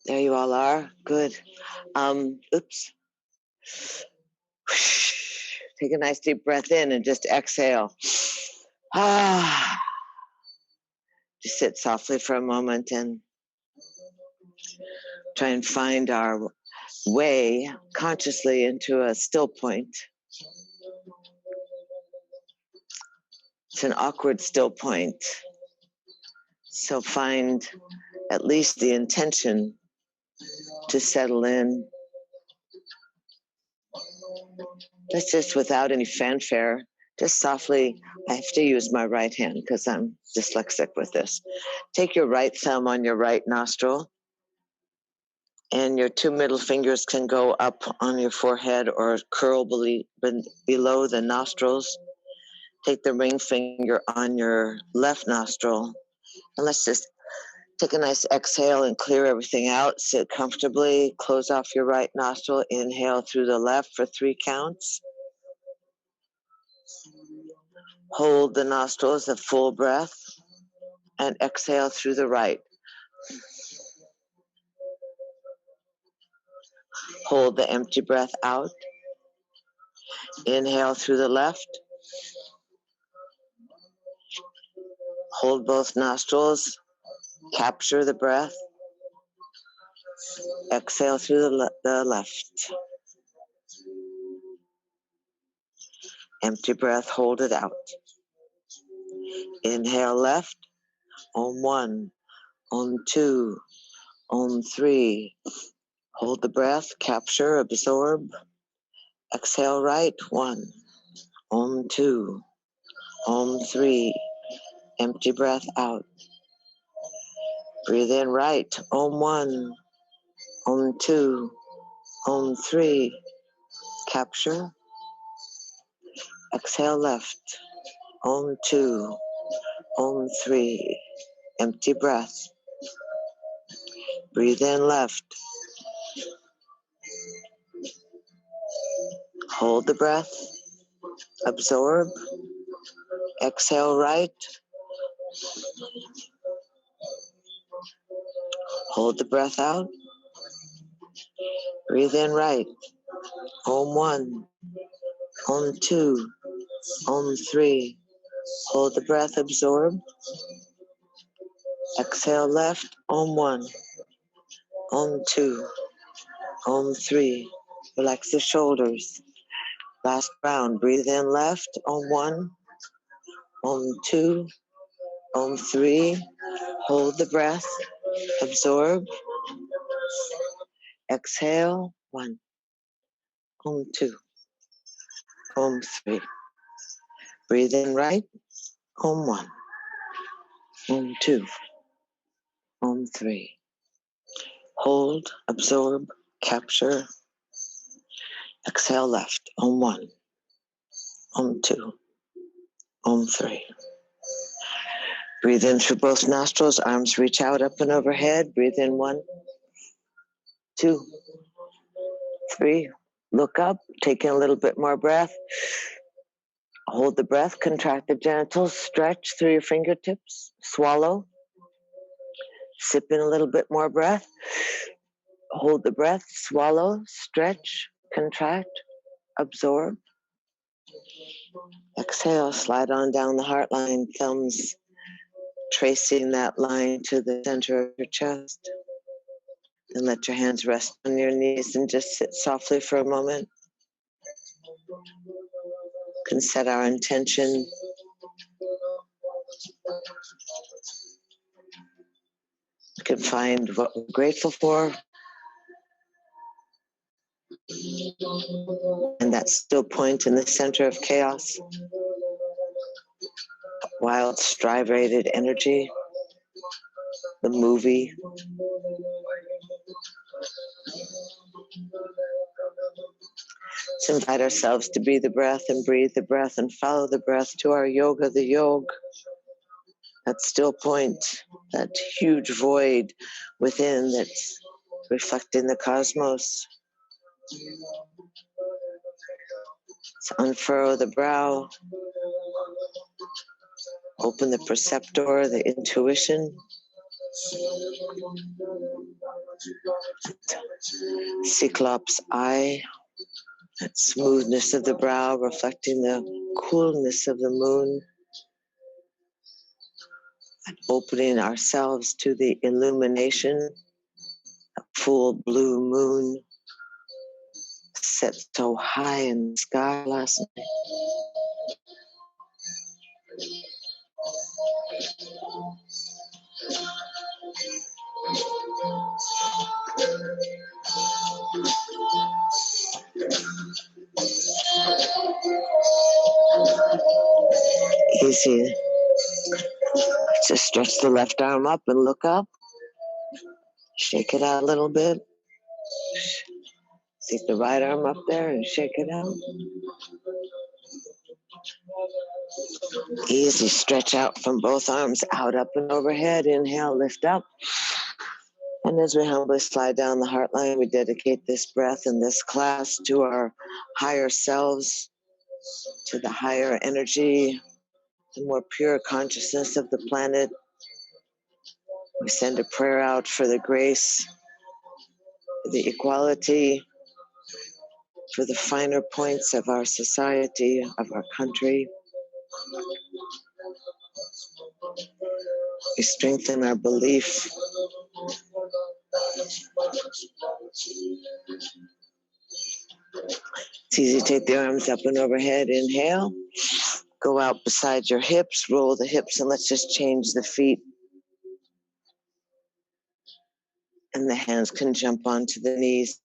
There you all are. Good. Oops. Take a nice deep breath in and just exhale. Just sit softly for a moment and try and find our way consciously into a still point. It's an awkward still point. So find at least the intention to settle in. That's just without any fanfare, just softly. I have to use my right hand because I'm dyslexic with this. Take your right thumb on your right nostril, and your two middle fingers can go up on your forehead or curl below the nostrils. Take the ring finger on your left nostril, and let's just take a nice exhale and clear everything out. Sit comfortably, close off your right nostril, inhale through the left for 3 counts. Hold the nostrils, a full breath, and exhale through the right. Hold the empty breath out. Inhale through the left. Hold both nostrils. Capture the breath. Exhale through the left. Empty breath, hold it out. Inhale left. Om 1, Om 2, Om 3. Hold the breath, capture, absorb. Exhale right, 1, Om 2, Om 3. Empty breath out. Breathe in right, Om 1, Om 2, Om 3. Capture. Exhale left, Om 2, Om 3. Empty breath. Breathe in left. Hold the breath. Absorb. Exhale right. Hold the breath out. Breathe in right. Om 1, Om 2, Om 3. Hold the breath, absorb. Exhale left. Om 1, Om 2, Om 3. Relax the shoulders. Last round. Breathe in left. Om 1, Om 2, Om 3. Hold the breath. Absorb. Exhale. 1, Om 2, Om 3. Breathe in right. Om 1, Om 2, Om 3. Hold, absorb, capture. Exhale left. Om 1, Om 2, Om 3. Breathe in through both nostrils. Arms reach out up and overhead. Breathe in 1, 2, 3. Look up. Take in a little bit more breath. Hold the breath. Contract the genitals. Stretch through your fingertips. Swallow. Sip in a little bit more breath. Hold the breath. Swallow. Stretch. Contract. Absorb. Exhale. Slide on down the heart line. Thumbs tracing that line to the center of your chest. Then let your hands rest on your knees and just sit softly for a moment. You can set our intention. We can find what we're grateful for. And that still point in the center of chaos. Wild, striated energy. The movie. Let's invite ourselves to be the breath and breathe the breath and follow the breath to our yoga, the yog. That still point, that huge void within that's reflecting the cosmos. Let's unfurrow the brow. Open the perceptor, the intuition. Cyclops eye, that smoothness of the brow reflecting the coolness of the moon, and opening ourselves to the illumination. A full blue moon set so high in the sky last night. Easy. Just stretch the left arm up and look up. Shake it out a little bit. Take the right arm up there and shake it out. Easy. Stretch out from both arms, out, up, and overhead. Inhale, lift up. And as we humbly slide down the heart line, we dedicate this breath and this class to our higher selves, to the higher energy, the more pure consciousness of the planet. We send a prayer out for the grace, for the equality, for the finer points of our society, of our country. We strengthen our belief. It's easy to take the arms up and overhead. Inhale. Go out beside your hips, roll the hips, and let's just change the feet. And the hands can jump onto the knees.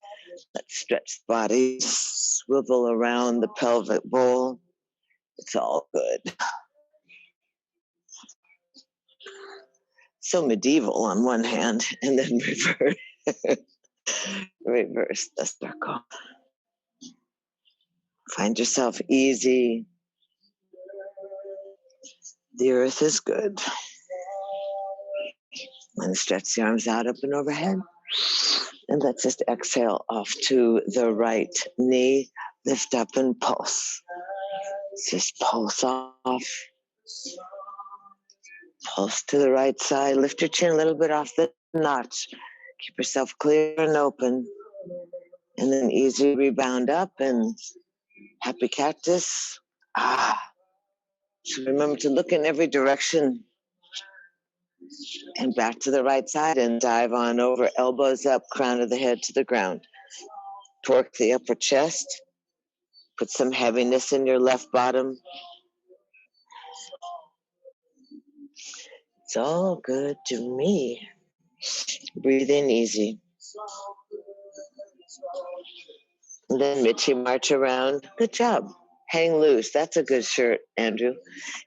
Let's stretch the body, swivel around the pelvic bowl. It's all good. So medieval on one hand, and then reverse the circle. Find yourself easy. The earth is good. And stretch the arms out, up and overhead. And let's just exhale off to the right knee. Lift up and pulse. Just pulse off. Pulse to the right side. Lift your chin a little bit off the notch. Keep yourself clear and open. And then easy rebound up and happy cactus. So remember to look in every direction. And back to the right side and dive on over, elbows up, crown of the head to the ground. Torque the upper chest. Put some heaviness in your left bottom. It's all good to me. Breathe in easy. And then Mitchie march around. Good job. Hang loose. That's a good shirt, Andrew.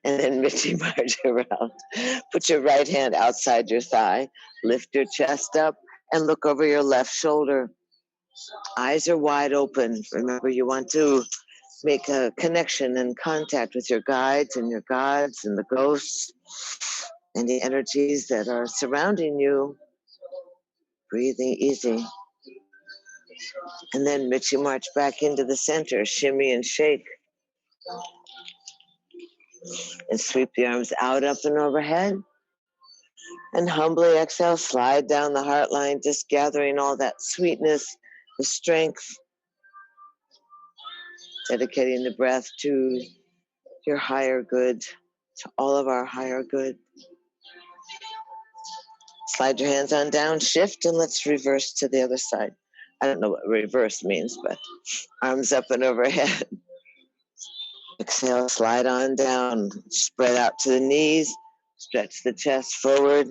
And then Mitchie march around. Put your right hand outside your thigh. Lift your chest up and look over your left shoulder. Eyes are wide open. Remember, you want to make a connection and contact with your guides and your gods and the ghosts and the energies that are surrounding you. Breathing easy. And then Mitchie march back into the center. Shimmy and shake. And sweep the arms out, up, and overhead. And humbly exhale, slide down the heart line, just gathering all that sweetness, the strength, dedicating the breath to your higher good, to all of our higher good. Slide your hands on down, shift, and let's reverse to the other side. I don't know what reverse means, but arms up and overhead. Exhale, slide on down, spread out to the knees, stretch the chest forward,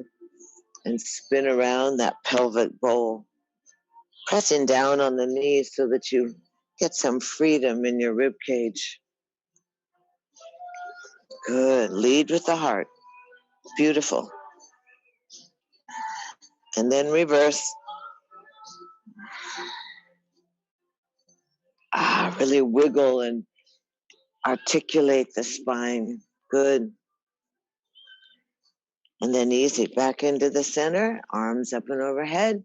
and spin around that pelvic bowl. Pressing down on the knees so that you get some freedom in your rib cage. Good. Lead with the heart. Beautiful. And then reverse. Really wiggle and articulate the spine. Good. And then easy. Back into the center. Arms up and overhead.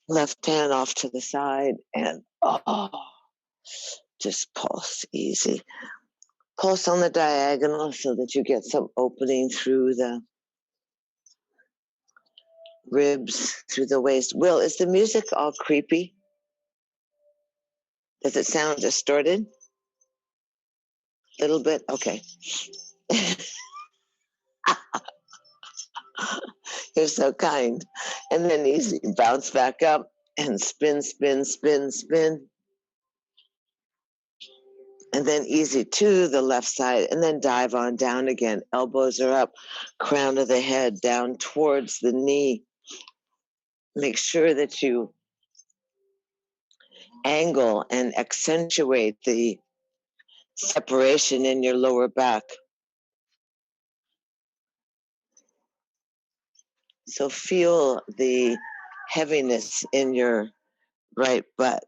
Left hand off to the side. And just pulse easy. Pulse on the diagonal so that you get some opening through the ribs through the waist. Will, is the music all creepy? Does it sound distorted? A little bit? Okay. You're so kind. And then easy, bounce back up and spin, spin, spin, spin. And then easy to the left side, and then dive on down again. Elbows are up, crown of the head down towards the knee. Make sure that you angle and accentuate the separation in your lower back. So feel the heaviness in your right butt.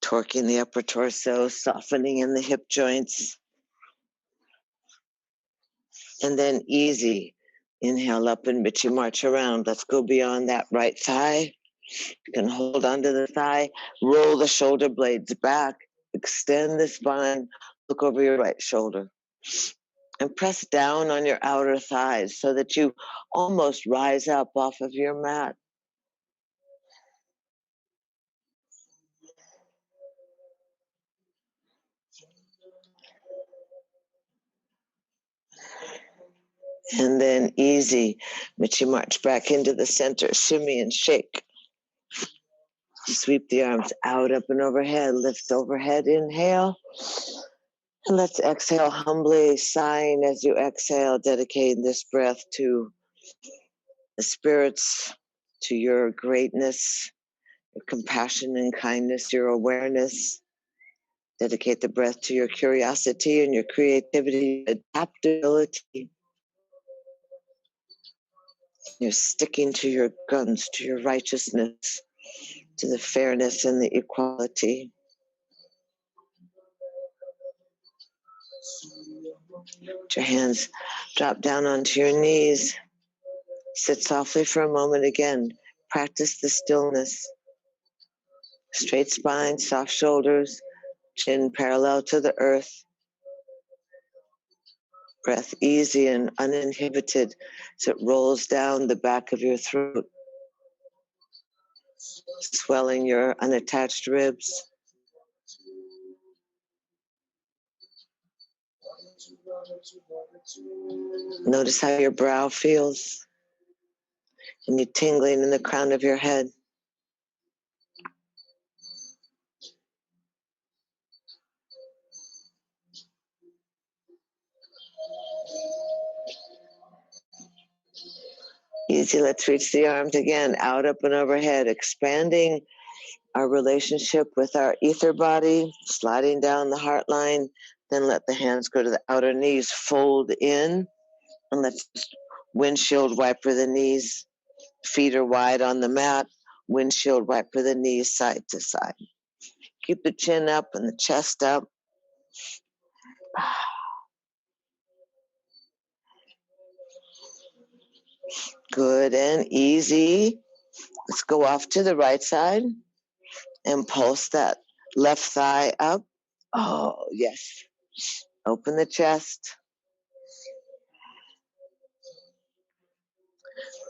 Torquing the upper torso, softening in the hip joints. And then easy. Inhale up and Michi march around. Let's go beyond that right thigh. You can hold onto the thigh, roll the shoulder blades back, extend the spine, look over your right shoulder. And press down on your outer thighs so that you almost rise up off of your mat. And then easy, Michi march back into the center, shimmy and shake. Sweep the arms out, up and overhead, lift overhead, inhale. And let's exhale humbly, sighing as you exhale, dedicating this breath to the spirits, to your greatness, your compassion and kindness, your awareness. Dedicate the breath to your curiosity and your creativity, adaptability. You're sticking to your guns, to your righteousness, to the fairness and the equality. Let your hands drop down onto your knees. Sit softly for a moment again. Practice the stillness. Straight spine, soft shoulders, chin parallel to the earth. Breath easy and uninhibited as it rolls down the back of your throat, swelling your unattached ribs. Notice how your brow feels and you tingling in the crown of your head. Easy, let's reach the arms again, out, up, and overhead, expanding our relationship with our ether body, sliding down the heart line, then let the hands go to the outer knees, fold in, and let's windshield wiper the knees. Feet are wide on the mat, windshield wiper the knees side to side. Keep the chin up and the chest up. Good and easy. Let's go off to the right side and pulse that left thigh up. Oh, yes. Open the chest.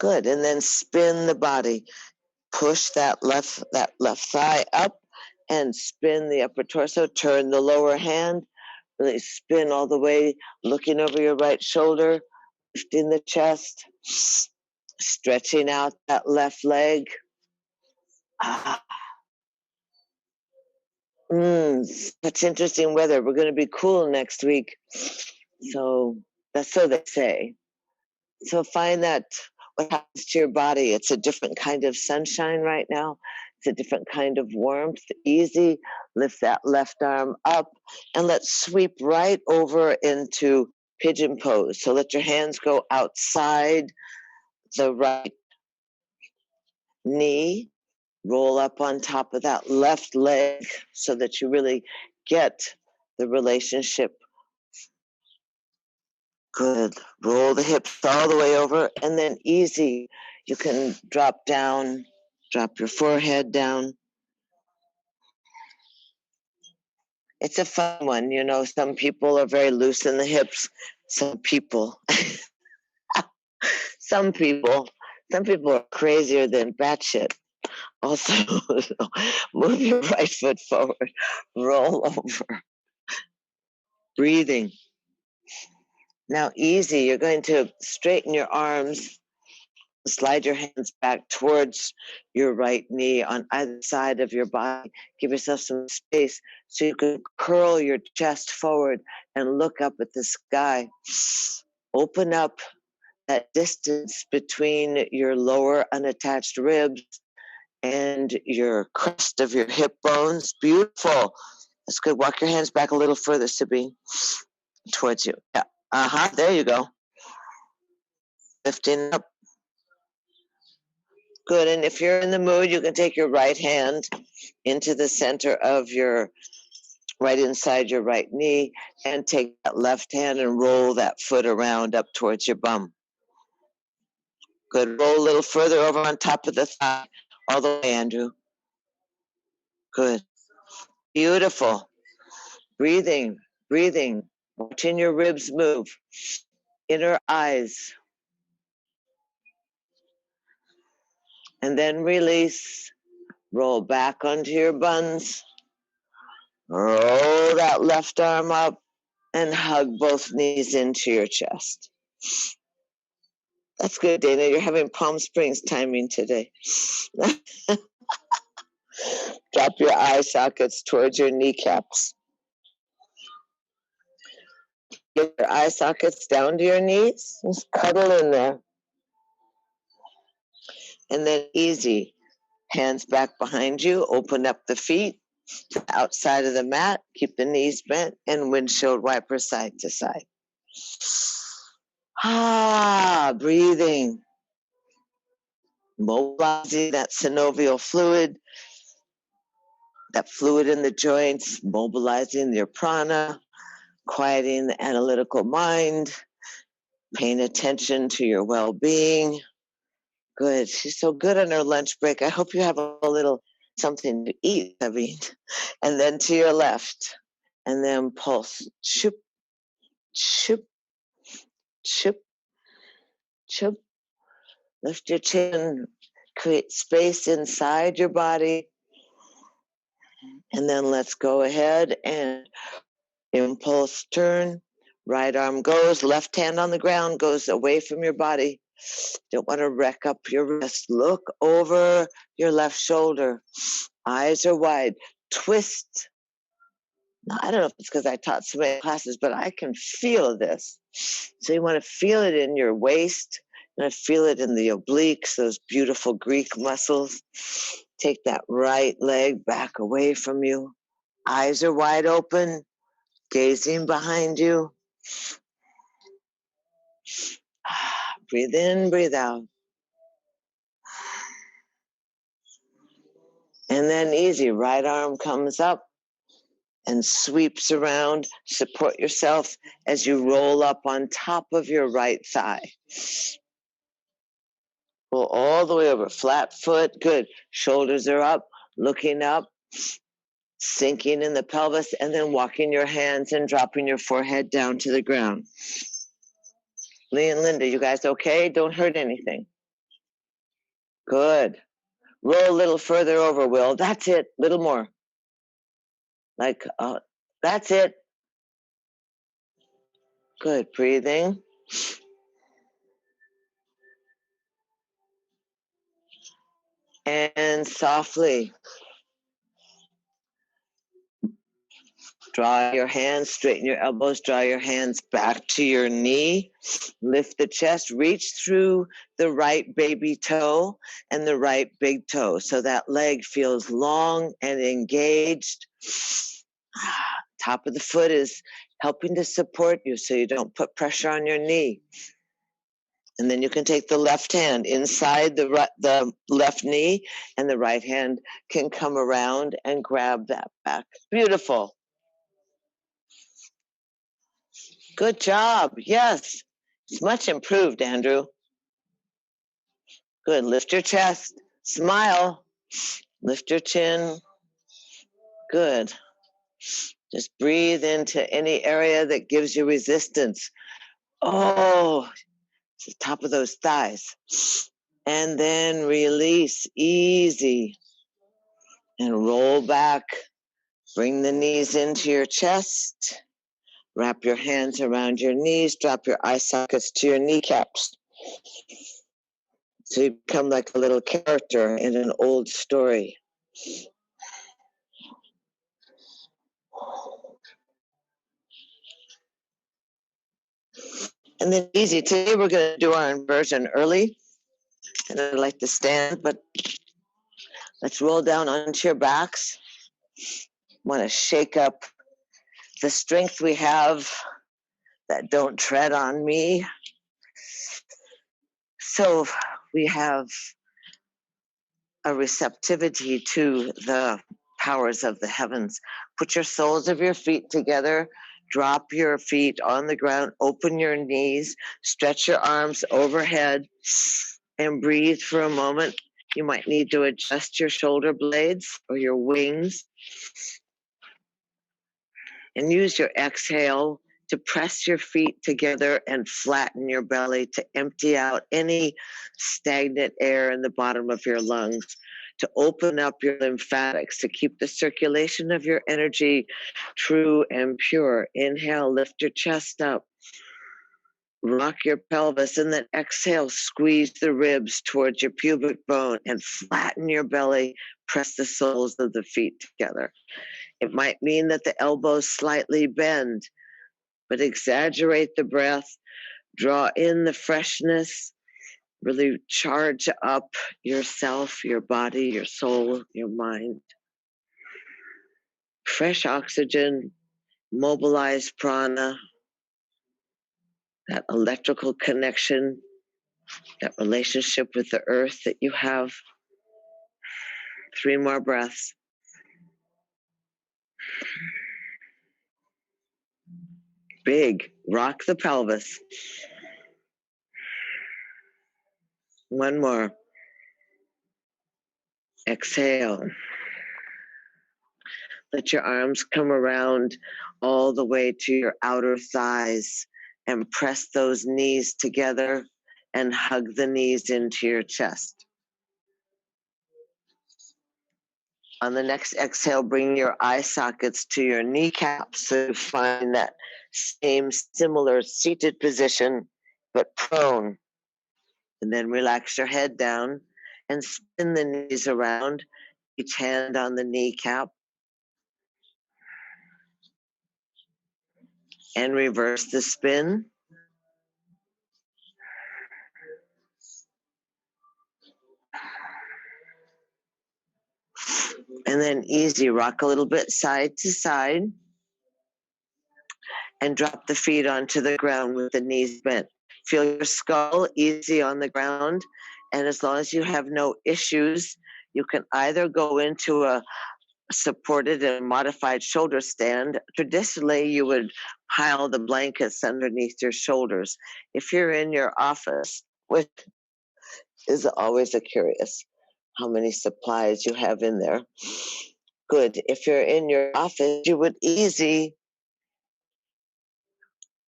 Good. And then spin the body. Push that left thigh up and spin the upper torso. Turn the lower hand. Really spin all the way, looking over your right shoulder, lifting the chest, stretching out that left leg. Such interesting weather. We're going to be cool next week. So that's so they say. So find that what happens to your body. It's a different kind of sunshine right now. It's a different kind of warmth. Easy. Lift that left arm up and let's sweep right over into Pigeon Pose. So let your hands go outside the right knee. Roll up on top of that left leg so that you really get the relationship. Good. Roll the hips all the way over and then easy. You can drop down, drop your forehead down. It's a fun one. You know, some people are very loose in the hips. Some people, some people are crazier than batshit. Also, move your right foot forward, roll over, breathing. Now, easy, you're going to straighten your arms, slide your hands back towards your right knee on either side of your body. Give yourself some space so you can curl your chest forward and look up at the sky. Open up that distance between your lower unattached ribs and your crest of your hip bones. Beautiful. That's good. Walk your hands back a little further, Sabine, towards you. Yeah. There you go. Lifting up. Good. And if you're in the mood, you can take your right hand into the center of your right inside your right knee and take that left hand and roll that foot around up towards your bum. Good. Roll a little further over on top of the thigh. All the way, Andrew. Good. Beautiful. Breathing, breathing. Watching your ribs move. Inner eyes. And then release. Roll back onto your buns. Roll that left arm up and hug both knees into your chest. That's good, Dana. You're having Palm Springs timing today. Drop your eye sockets towards your kneecaps. Get your eye sockets down to your knees. Just cuddle in there. And then easy. Hands back behind you. Open up the feet to the outside of the mat. Keep the knees bent and windshield wiper side to side. Breathing. Mobilizing that synovial fluid, that fluid in the joints, mobilizing your prana, quieting the analytical mind, paying attention to your well-being. Good. She's so good on her lunch break. I hope you have a little something to eat, Sabine. And then to your left. And then pulse. Choop, choop, choop, choop. Lift your chin. Create space inside your body. And then let's go ahead and impulse turn. Right arm goes, left hand on the ground goes away from your body. Don't want to wreck up your wrist. Look over your left shoulder. Eyes are wide. Twist. Now, I don't know if it's because I taught so many classes, but I can feel this. So you want to feel it in your waist. You want to feel it in the obliques, those beautiful Greek muscles. Take that right leg back away from you. Eyes are wide open, gazing behind you. Breathe in, breathe out. And then easy, right arm comes up and sweeps around. Support yourself as you roll up on top of your right thigh. Roll all the way over, flat foot, good. Shoulders are up, looking up, sinking in the pelvis, and then walking your hands and dropping your forehead down to the ground. Lee and Linda, you guys okay? Don't hurt anything. Good. Roll a little further over, Will. That's it. Little more. That's it. Good. Breathing. And softly draw your hands, straighten your elbows, draw your hands back to your knee, lift the chest, reach through the right baby toe and the right big toe so that leg feels long and engaged. Top of the foot is helping to support you so you don't put pressure on your knee. And then you can take the left hand inside the left knee, and the right hand can come around and grab that back. Beautiful. Good job. Yes. It's much improved, Andrew. Good. Lift your chest. Smile. Lift your chin. Good. Just breathe into any area that gives you resistance. Oh, it's the top of those thighs. And then release, easy. And roll back. Bring the knees into your chest. Wrap your hands around your knees. Drop your eye sockets to your kneecaps. So you become like a little character in an old story. And then easy. Today we're going to do our inversion early. And I'd like to stand, but let's roll down onto your backs. Want to shake up the strength we have that don't tread on me. So we have a receptivity to the powers of the heavens. Put your soles of your feet together. Drop your feet on the ground. Open your knees. Stretch your arms overhead. And breathe for a moment. You might need to adjust your shoulder blades or your wings. And use your exhale to press your feet together and flatten your belly to empty out any stagnant air in the bottom of your lungs, to open up your lymphatics, to keep the circulation of your energy true and pure. Inhale, lift your chest up. Rock your pelvis, and then exhale, squeeze the ribs towards your pubic bone and flatten your belly. Press the soles of the feet together. It might mean that the elbows slightly bend, but exaggerate the breath. Draw in the freshness. Really charge up yourself, your body, your soul, your mind. Fresh oxygen, mobilize prana, that electrical connection, that relationship with the earth that you have. 3 more breaths. Big, rock the pelvis. 1 more. Exhale. Let your arms come around all the way to your outer thighs and press those knees together and hug the knees into your chest. On the next exhale, bring your eye sockets to your kneecaps so you find that same similar seated position, but prone. And then relax your head down and spin the knees around, each hand on the kneecap. And reverse the spin. And then easy, rock a little bit side to side. And drop the feet onto the ground with the knees bent. Feel your skull easy on the ground. And as long as you have no issues, you can either go into a supported and modified shoulder stand. Traditionally, you would pile the blankets underneath your shoulders. If you're in your office, which is always a curious how many supplies you have in there. Good. If you're in your office, you would easy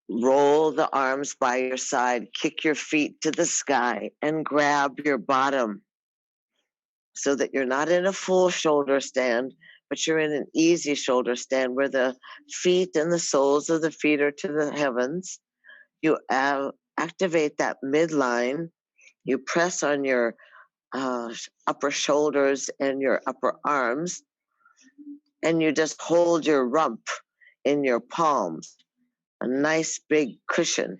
roll the arms by your side, kick your feet to the sky, and grab your bottom so that you're not in a full shoulder stand, but you're in an easy shoulder stand where the feet and the soles of the feet are to the heavens. You activate that midline. You press on your upper shoulders and your upper arms, and you just hold your rump in your palms, a nice big cushion.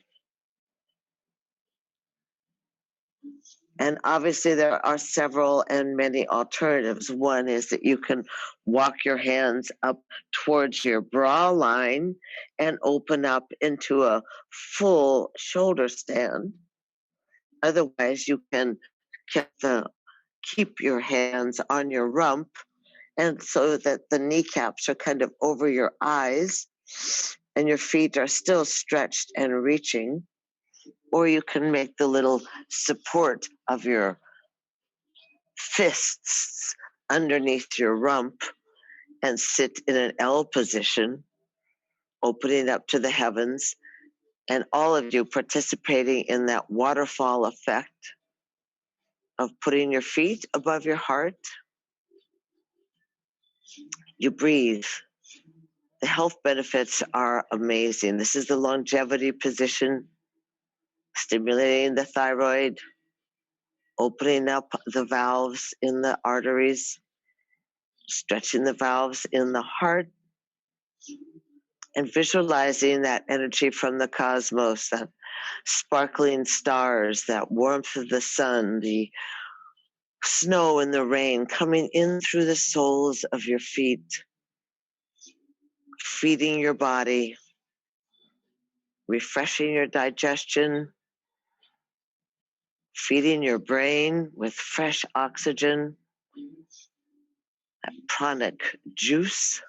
And obviously there are several and many alternatives. One is that you can walk your hands up towards your bra line and open up into a full shoulder stand. Otherwise, you can keep your hands on your rump, and so that the kneecaps are kind of over your eyes and your feet are still stretched and reaching. Or you can make the little support of your fists underneath your rump and sit in an L position opening up to the heavens, and all of you participating in that waterfall effect of putting your feet above your heart. You breathe. The health benefits are amazing. This is the longevity position, stimulating the thyroid, opening up the valves in the arteries, stretching the valves in the heart, and visualizing that energy from the cosmos, that sparkling stars, that warmth of the sun, the snow and the rain coming in through the soles of your feet, feeding your body, refreshing your digestion, feeding your brain with fresh oxygen, that pranic juice,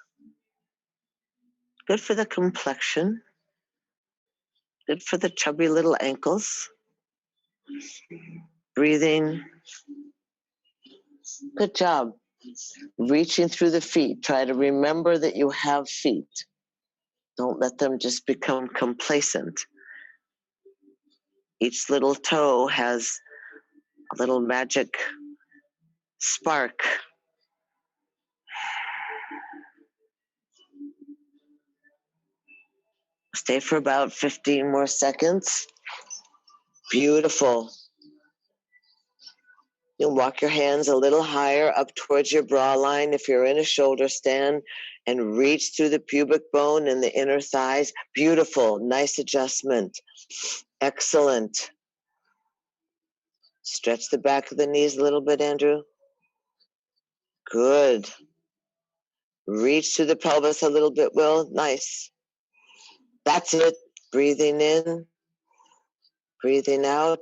good for the complexion, good for the chubby little ankles. Breathing. Good job. Reaching through the feet. Try to remember that you have feet. Don't let them just become complacent. Each little toe has a little magic spark. Stay for about 15 more seconds. Beautiful. You'll walk your hands a little higher up towards your bra line if you're in a shoulder stand, and reach through the pubic bone and the inner thighs. Beautiful. Nice adjustment. Excellent. Stretch the back of the knees a little bit, Andrew. Good. Reach through the pelvis a little bit, Will. Nice. That's it. Breathing in, breathing out.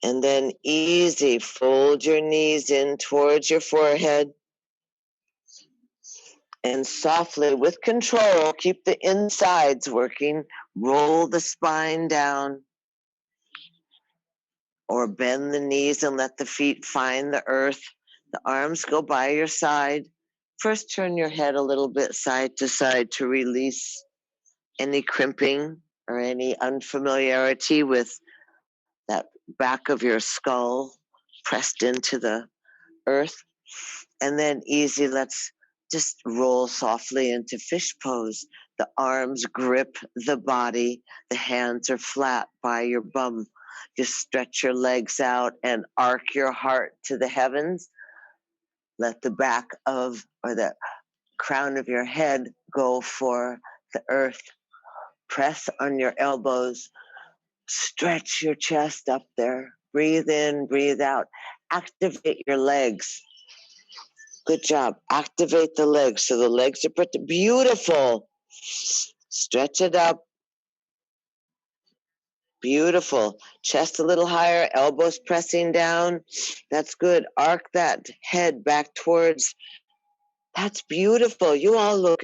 And then easy, fold your knees in towards your forehead. And softly, with control, keep the insides working. Roll the spine down. Or bend the knees and let the feet find the earth. The arms go by your side. First, turn your head a little bit side to side to release any crimping or any unfamiliarity with that back of your skull pressed into the earth. And then easy, let's just roll softly into fish pose. The arms grip the body. The hands are flat by your bum. Just stretch your legs out and arc your heart to the heavens. Let the back of, or the crown of your head go for the earth. Press on your elbows. Stretch your chest up there. Breathe in, breathe out. Activate your legs. Good job. Activate the legs. So the legs are put to, beautiful. Stretch it up. Beautiful. Chest a little higher, elbows pressing down. That's good. Arc that head back towards. That's beautiful. You all look,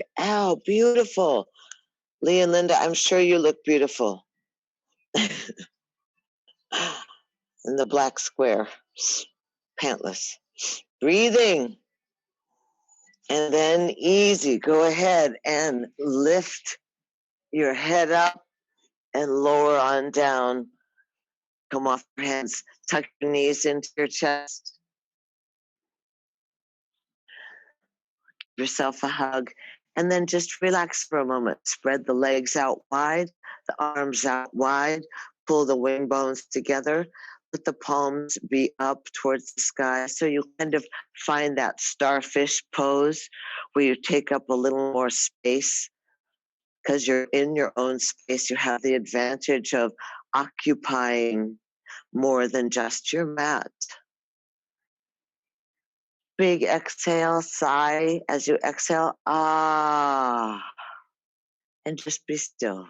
beautiful. Lee and Linda, I'm sure you look beautiful. In the black square, pantless. Breathing. And then easy, go ahead and lift your head up and lower on down. Come off your hands, tuck your knees into your chest. Give yourself a hug, and then just relax for a moment. Spread the legs out wide, the arms out wide, pull the wing bones together. Let the palms be up towards the sky, so you kind of find that starfish pose where you take up a little more space. Because you're in your own space, you have the advantage of occupying more than just your mat. Big exhale, sigh as you exhale, and just be still.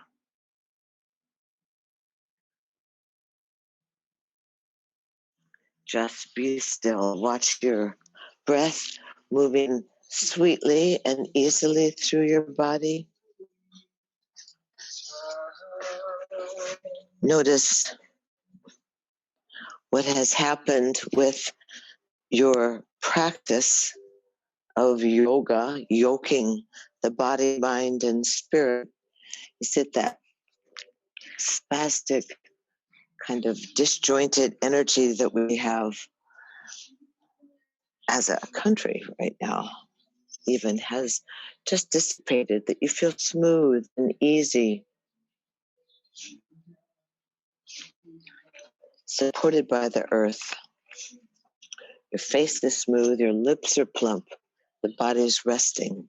Just be still. Watch your breath moving sweetly and easily through your body. Notice what has happened with your practice of yoga, yoking the body, mind, and spirit. Is it that spastic kind of disjointed energy that we have as a country right now even has just dissipated, that you feel smooth and easy, supported by the earth. Your face is smooth, your lips are plump, the body's resting.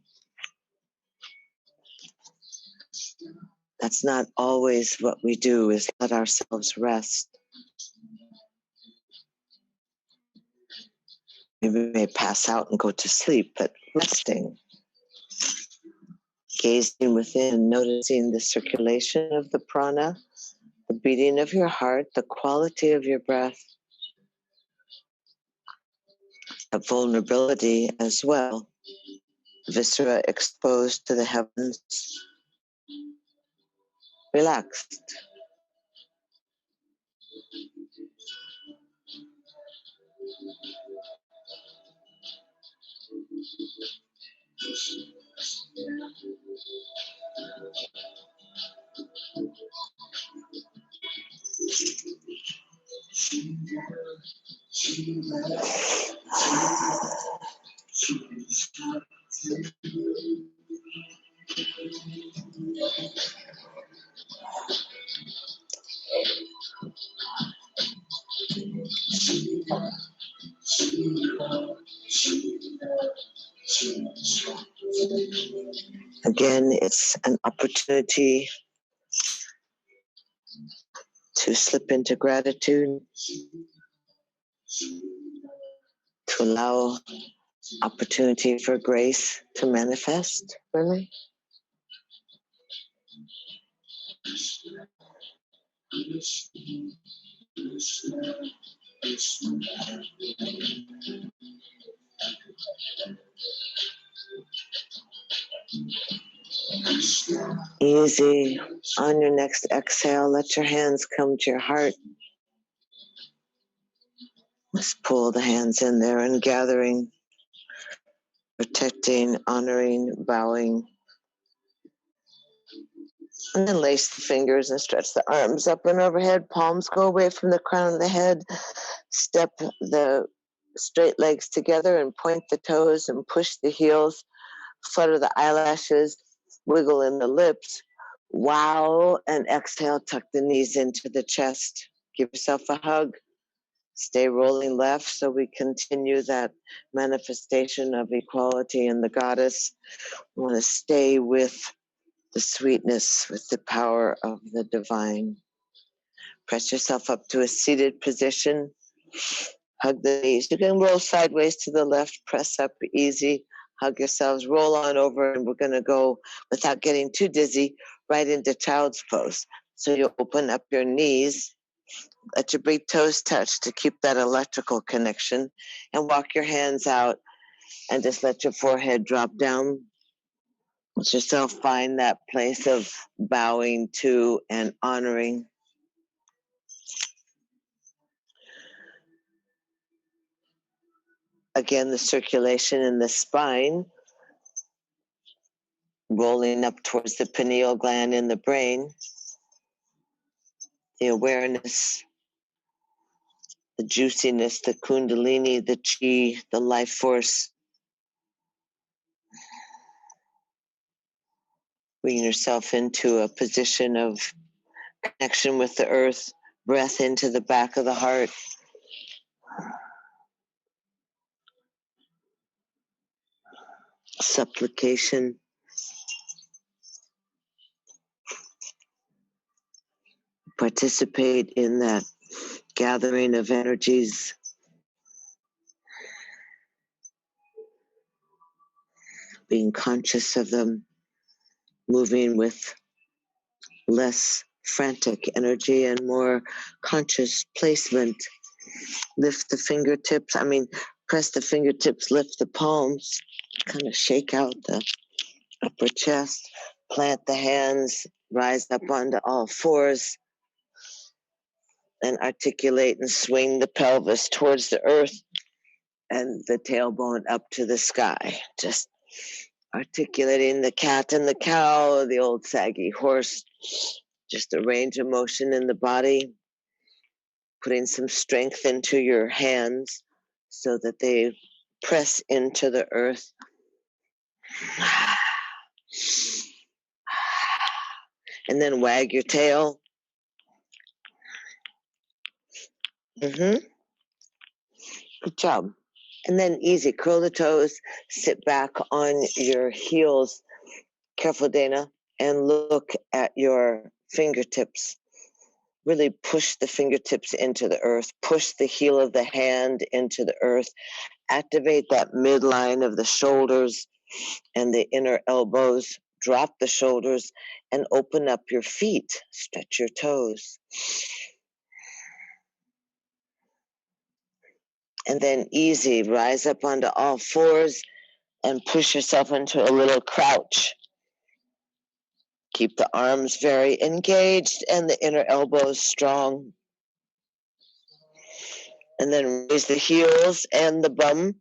That's not always what we do, is let ourselves rest. Maybe we may pass out and go to sleep, but resting, gazing within, noticing the circulation of the prana, the beating of your heart, the quality of your breath, a vulnerability as well, viscera exposed to the heavens, relaxed. Again, it's an opportunity to slip into gratitude, to allow opportunity for grace to manifest, really. Easy. On your next exhale, let your hands come to your heart. Let's pull the hands in there and gathering, protecting, honoring, bowing. And then lace the fingers and stretch the arms up and overhead. Palms go away from the crown of the head. Step the straight legs together and point the toes and push the heels. Flutter the eyelashes. Wiggle in the lips. Wow. And exhale, tuck the knees into the chest. Give yourself a hug. Stay rolling left so we continue that manifestation of equality in the goddess. We want to stay with the sweetness, with the power of the divine. Press yourself up to a seated position. Hug the knees. You can roll sideways to the left, press up easy. Hug yourselves, roll on over, and we're going to go, without getting too dizzy, right into child's pose. So you open up your knees, let your big toes touch to keep that electrical connection, and walk your hands out and just let your forehead drop down. Let yourself find that place of bowing to and honoring. Again, the circulation in the spine, rolling up towards the pineal gland in the brain. The awareness, the juiciness, the kundalini, the chi, the life force. Bring yourself into a position of connection with the earth, breath into the back of the heart. Supplication. Participate in that gathering of energies. Being conscious of them, moving with less frantic energy and more conscious placement. Lift the fingertips, press the fingertips, lift the palms, kind of shake out the upper chest, plant the hands, rise up onto all fours, and articulate and swing the pelvis towards the earth and the tailbone up to the sky. Just articulating the cat and the cow, the old saggy horse, just a range of motion in the body, putting some strength into your hands so that they press into the earth. And then wag your tail. Good job. And then easy, curl the toes, sit back on your heels. Careful, Dana, and look at your fingertips. Really push the fingertips into the earth. Push the heel of the hand into the earth. Activate that midline of the shoulders and the inner elbows. Drop the shoulders and open up your feet. Stretch your toes. And then easy, rise up onto all fours and push yourself into a little crouch. Keep the arms very engaged and the inner elbows strong. And then raise the heels and the bum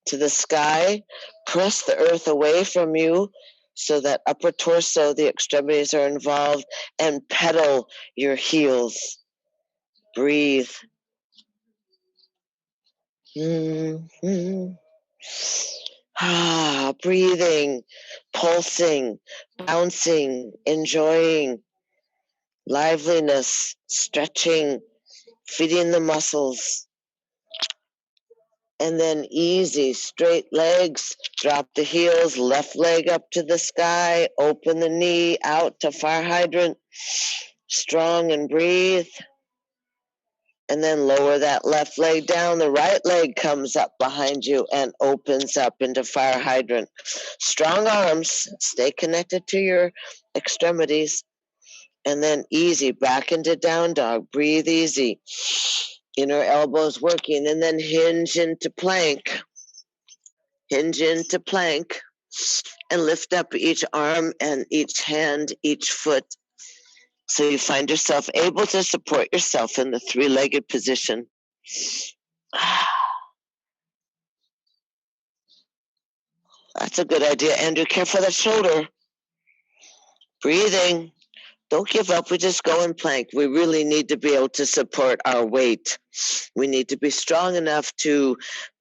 to the sky. Press the earth away from you so that upper torso, the extremities are involved, and pedal your heels. Breathe. Breathing, pulsing, bouncing, enjoying liveliness, stretching, feeding the muscles. And then easy, straight legs, drop the heels, left leg up to the sky, open the knee out to fire hydrant, strong and breathe. And then lower that left leg down, the right leg comes up behind you and opens up into fire hydrant. Strong arms, stay connected to your extremities. And then easy, back into down dog, breathe easy. Inner elbows working, and then hinge into plank. Hinge into plank and lift up each arm and each hand, each foot. So you find yourself able to support yourself in the three-legged position. That's a good idea, Andrew. Care for that shoulder. Breathing. Don't give up. We just go in plank. We really need to be able to support our weight. We need to be strong enough to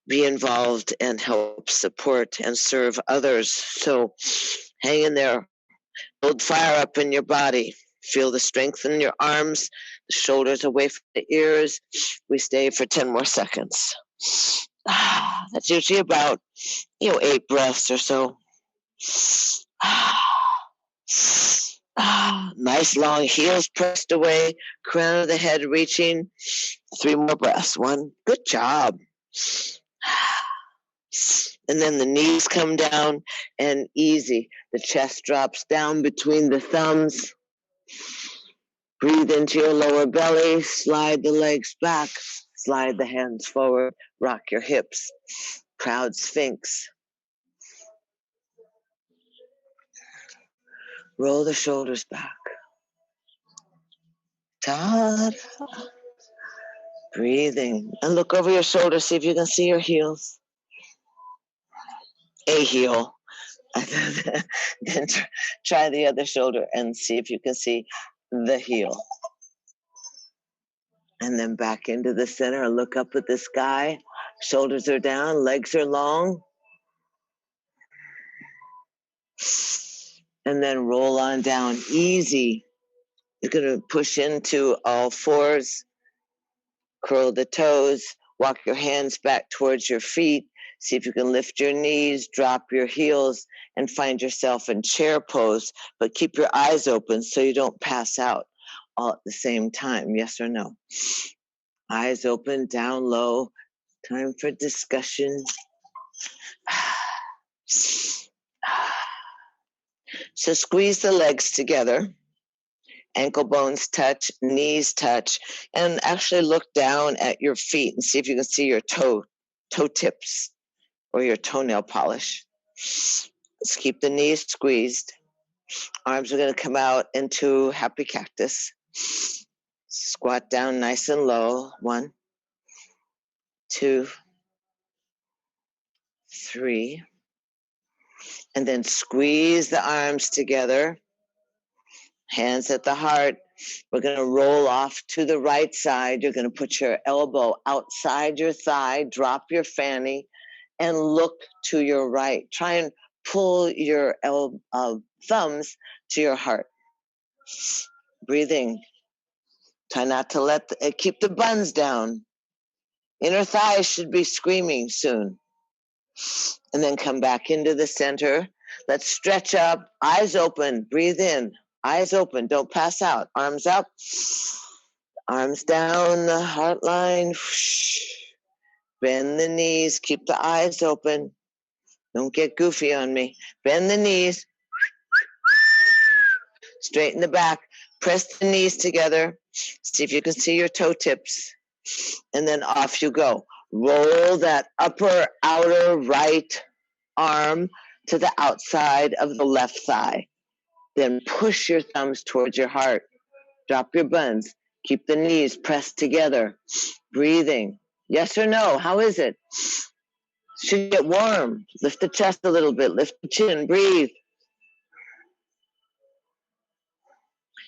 be involved and help support and serve others. So hang in there. Build fire up in your body. Feel the strength in your arms, the shoulders away from the ears. We stay for 10 more seconds. That's usually about 8 breaths or so. Nice long heels pressed away, crown of the head reaching. 3 more breaths. 1. Good job. And then the knees come down and easy. The chest drops down between the thumbs. Breathe into your lower belly. Slide the legs back. Slide the hands forward. Rock your hips. Proud Sphinx. Roll the shoulders back. Ta-da. Breathing. And look over your shoulders. See if you can see your heels. A heel. Then try the other shoulder and see if you can see the heel. And then back into the center. Look up at the sky. Shoulders are down. Legs are long. And then roll on down. Easy. You're going to push into all fours. Curl the toes. Walk your hands back towards your feet. See if you can lift your knees, drop your heels, and find yourself in chair pose. But keep your eyes open so you don't pass out all at the same time. Yes or no? Eyes open, down low. Time for discussion. So squeeze the legs together. Ankle bones touch, knees touch, and actually look down at your feet and see if you can see your toe tips or your toenail polish. Let's keep the knees squeezed. Arms are going to come out into happy cactus. Squat down nice and low. 1, 2, 3. And then squeeze the arms together. Hands at the heart. We're going to roll off to the right side. You're going to put your elbow outside your thigh, drop your fanny, and look to your right. Try and pull your thumbs to your heart. Breathing. Try not to keep the buns down. Inner thighs should be screaming soon. And then come back into the center. Let's stretch up, eyes open, breathe in, eyes open, don't pass out. Arms up, arms down the heart line. Bend the knees, keep the eyes open. Don't get goofy on me. Bend the knees. Straighten the back. Press the knees together. See if you can see your toe tips. And then off you go. Roll that upper outer right arm to the outside of the left thigh. Then push your thumbs towards your heart. Drop your buns. Keep the knees pressed together. Breathing. Yes or no? How is it? Should get warm. Lift the chest a little bit. Lift the chin. Breathe.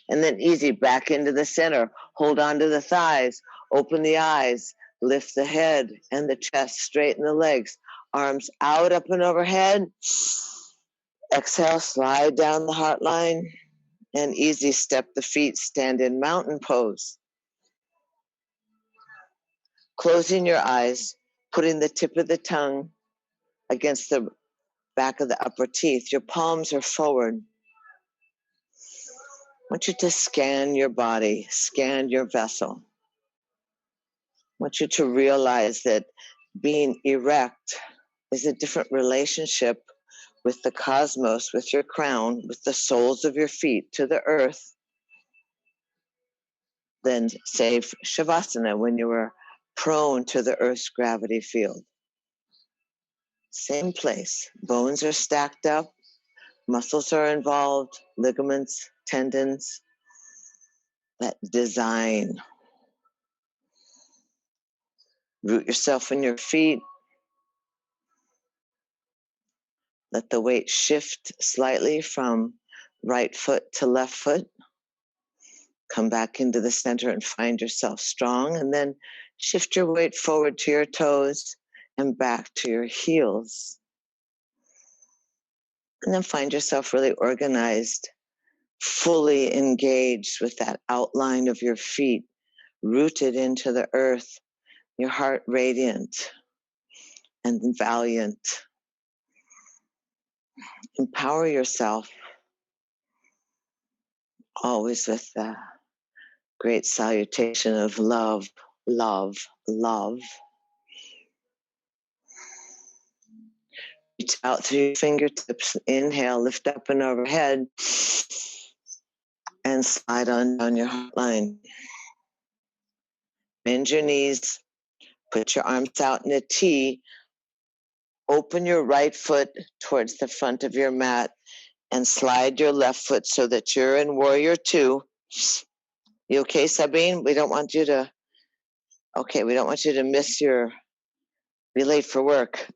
And then easy, back into the center. Hold on to the thighs. Open the eyes. Lift the head and the chest. Straighten the legs. Arms out, up and overhead. Exhale, slide down the heart line. And easy, step the feet. Stand in mountain pose. Closing your eyes. Putting the tip of the tongue against the back of the upper teeth. Your palms are forward. I want you to scan your body, scan your vessel. I want you to realize that being erect is a different relationship with the cosmos, with your crown, with the soles of your feet to the earth than, say, Shavasana, when you were prone to the earth's gravity field. Same place. Bones are stacked up, muscles are involved, ligaments, tendons, that design. Root yourself in your feet. Let the weight shift slightly from right foot to left foot. Come back into the center and find yourself strong, and then shift your weight forward to your toes and back to your heels. And then find yourself really organized, fully engaged with that outline of your feet, rooted into the earth, your heart radiant and valiant. Empower yourself, always with the great salutation of love, love, love. Reach out through your fingertips. Inhale, lift up and overhead, and slide on down your heart line. Bend your knees. Put your arms out in a T. Open your right foot towards the front of your mat and slide your left foot so that you're in Warrior Two. You okay, Sabine? We don't want you to miss be late for work,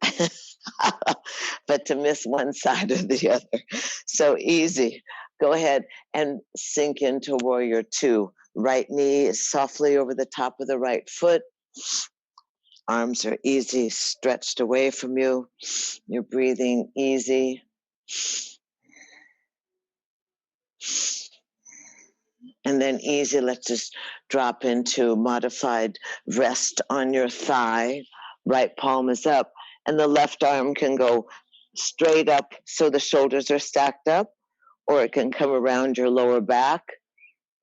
but to miss one side or the other. So easy. Go ahead and sink into Warrior Two. Right knee is softly over the top of the right foot. Arms are easy, stretched away from you. You're breathing easy. And then easy, let's just drop into modified rest on your thigh. Right palm is up. And the left arm can go straight up so the shoulders are stacked up, or it can come around your lower back.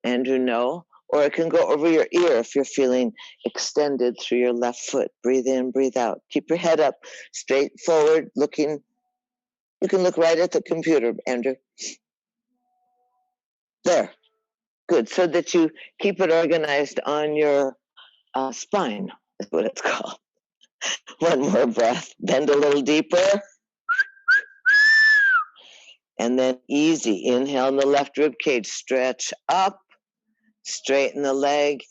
Andrew, no. Or it can go over your ear if you're feeling extended through your left foot. Breathe in, breathe out. Keep your head up, straight forward, looking. You can look right at the computer, Andrew. There. Good. So that you keep it organized on your spine, is what it's called. One more breath. Bend a little deeper. And then easy. Inhale in the left rib cage. Stretch up. Straighten the leg.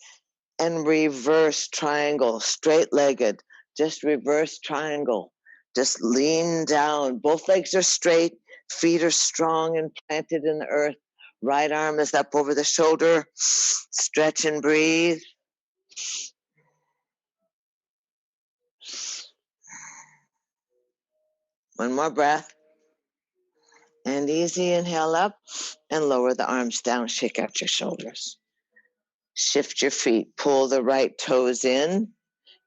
And reverse triangle. Straight-legged. Just reverse triangle. Just lean down. Both legs are straight. Feet are strong and planted in the earth. Right arm is up over the shoulder. Stretch and breathe. One more breath. And easy inhale up and lower the arms down. Shake out your shoulders. Shift your feet. Pull the right toes in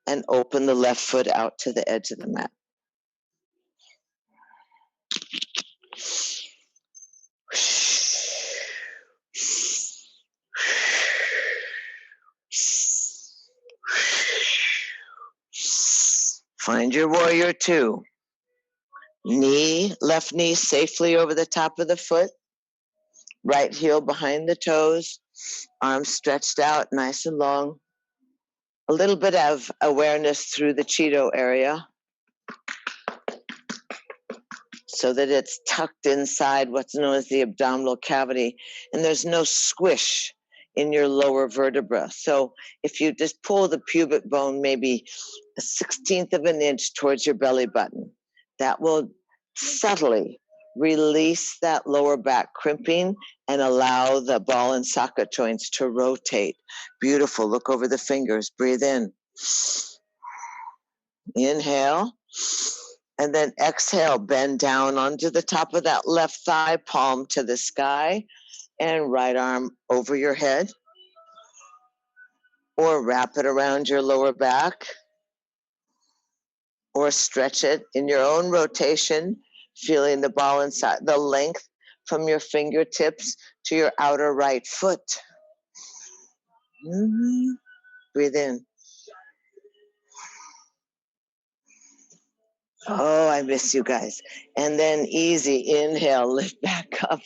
and open the left foot out to the edge of the mat. Find your warrior two. Left knee safely over the top of the foot. Right heel behind the toes. Arms stretched out nice and long. A little bit of awareness through the Cheeto area so that it's tucked inside what's known as the abdominal cavity, and there's no squish in your lower vertebra. So if you just pull the pubic bone maybe 1/16 of an inch towards your belly button, that will subtly release that lower back crimping and allow the ball and socket joints to rotate. Beautiful. Look over the fingers. Breathe in. Inhale. And then exhale. Bend down onto the top of that left thigh, palm to the sky, and right arm over your head. Or wrap it around your lower back. Or stretch it in your own rotation, feeling the ball inside, the length from your fingertips to your outer right foot. Breathe in. Oh, I miss you guys. And then easy inhale, lift back up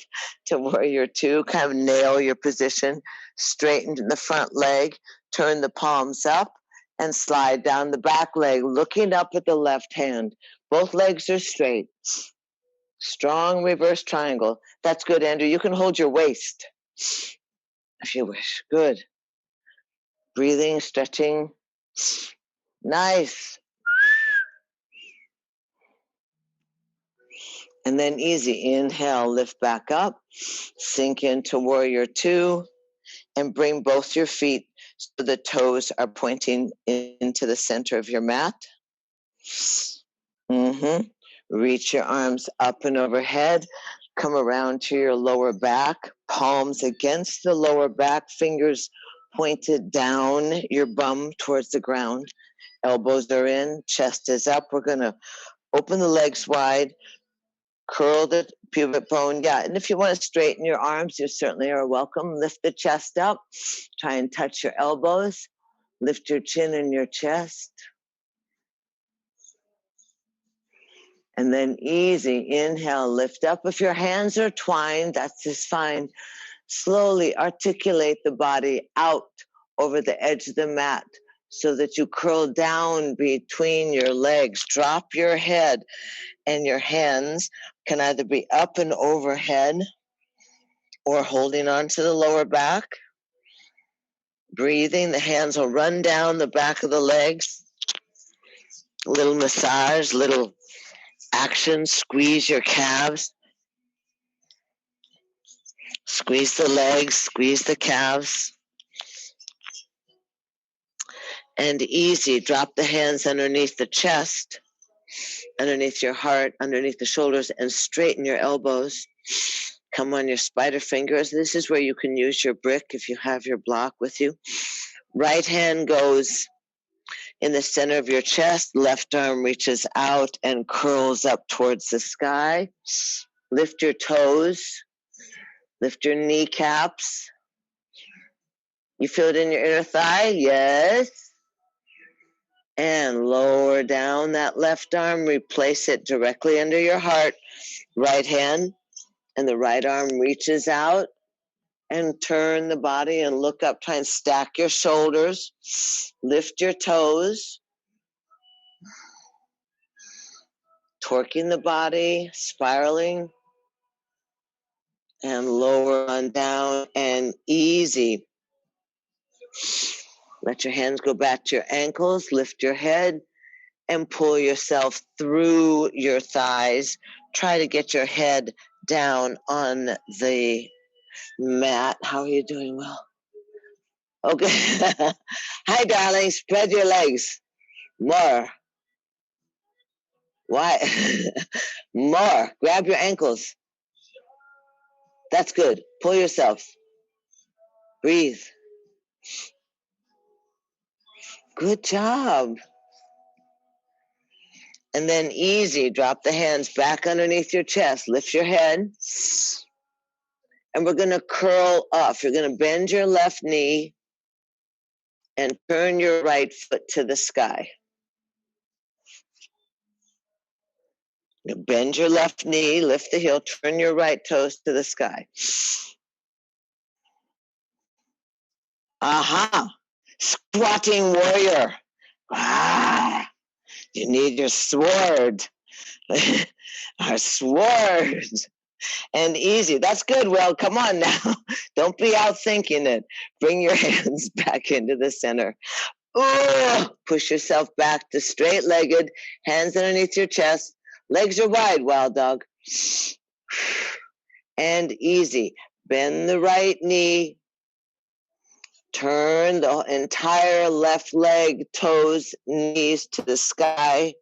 to warrior two, kind of nail your position, straighten the front leg, turn the palms up, and slide down the back leg, looking up at the left hand. Both legs are straight. Strong reverse triangle. That's good, Andrew. You can hold your waist if you wish. Good. Breathing, stretching. Nice. And then easy. Inhale, lift back up. Sink into warrior two. And bring both your feet so the toes are pointing into the center of your mat. Reach your arms up and overhead. Come around to your lower back. Palms against the lower back. Fingers pointed down your bum towards the ground. Elbows are in. Chest is up. We're going to open the legs wide. Curl the pubic bone. Yeah, and if you want to straighten your arms, you certainly are welcome. Lift the chest up. Try and touch your elbows. Lift your chin and your chest. And then easy, inhale, lift up. If your hands are twined, that's just fine. Slowly articulate the body out over the edge of the mat so that you curl down between your legs. Drop your head, and your hands can either be up and overhead or holding on to the lower back. Breathing, the hands will run down the back of the legs. Little massage, little action, squeeze your calves. Squeeze the legs, squeeze the calves. And easy, drop the hands underneath the chest, underneath your heart, underneath the shoulders, and straighten your elbows. Come on your spider fingers. This is where you can use your brick if you have your block with you. Right hand goes in the center of your chest. Left arm reaches out and curls up towards the sky. Lift your toes. Lift your kneecaps. You feel it in your inner thigh? Yes. And lower down that left arm. Replace it directly under your heart. Right hand. And the right arm reaches out. And turn the body and look up. Try and stack your shoulders. Lift your toes. Torquing the body. Spiraling. And lower on down and easy. Let your hands go back to your ankles. Lift your head and pull yourself through your thighs. Try to get your head down on the mat. How are you doing, Will? Okay. Hi, darling. Spread your legs. More. Why? More. Grab your ankles. That's good. Pull yourself. Breathe. Good job. And then easy. Drop the hands back underneath your chest. Lift your head. And we're going to curl off. You're going to bend your left knee and turn your right foot to the sky. You bend your left knee, lift the heel, turn your right toes to the sky. Aha! Squatting warrior. Ah! You need your sword. Our sword. And easy. That's good, Will. Come on now. Don't be out thinking it. Bring your hands back into the center. Ooh, push yourself back to straight-legged, hands underneath your chest. Legs are wide, wild dog. And easy. Bend the right knee. Turn the entire left leg, toes, knees to the sky.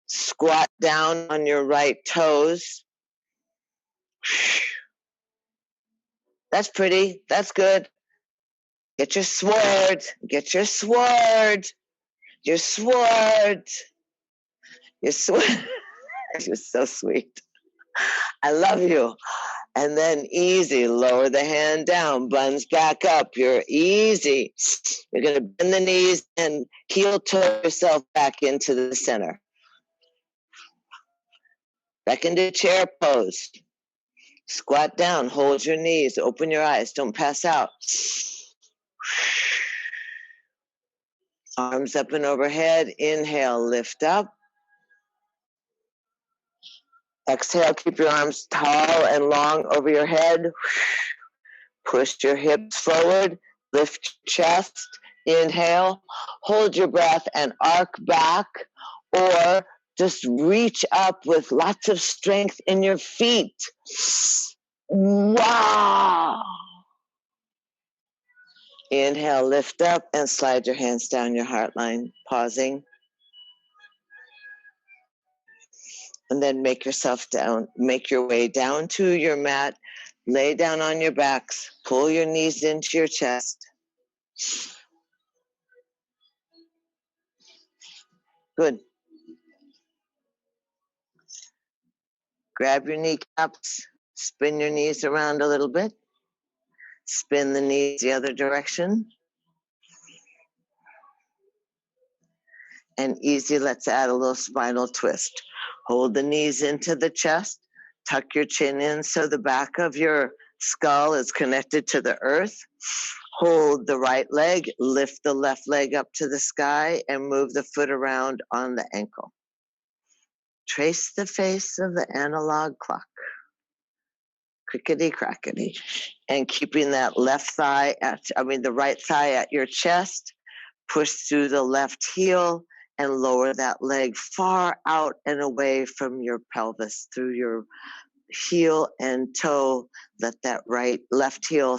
Squat down on your right toes. That's pretty. That's good. Get your sword. Get your sword. Your sword. Your sword. You're so sweet. I love you. And then easy, lower the hand down, buns back up. You're easy. You're going to bend the knees and heel toe yourself back into the center. Back into chair pose. Squat down, hold your knees, open your eyes, don't pass out. Arms up and overhead. Inhale, lift up. Exhale, keep your arms tall and long over your head. Push your hips forward, lift your chest. Inhale, hold your breath and arc back, or just reach up with lots of strength in your feet. Wow! Inhale, lift up and slide your hands down your heart line, pausing. And then make yourself down, make your way down to your mat, lay down on your backs, pull your knees into your chest. Good. Grab your kneecaps, spin your knees around a little bit, spin the knees the other direction. And easy, let's add a little spinal twist. Hold the knees into the chest, tuck your chin in so the back of your skull is connected to the earth. Hold the right leg, lift the left leg up to the sky, and move the foot around on the ankle. Trace the face of the analog clock. Crickety crackety. And keeping that the right thigh at your chest, push through the left heel and lower that leg far out and away from your pelvis through your heel and toe. Let that left heel,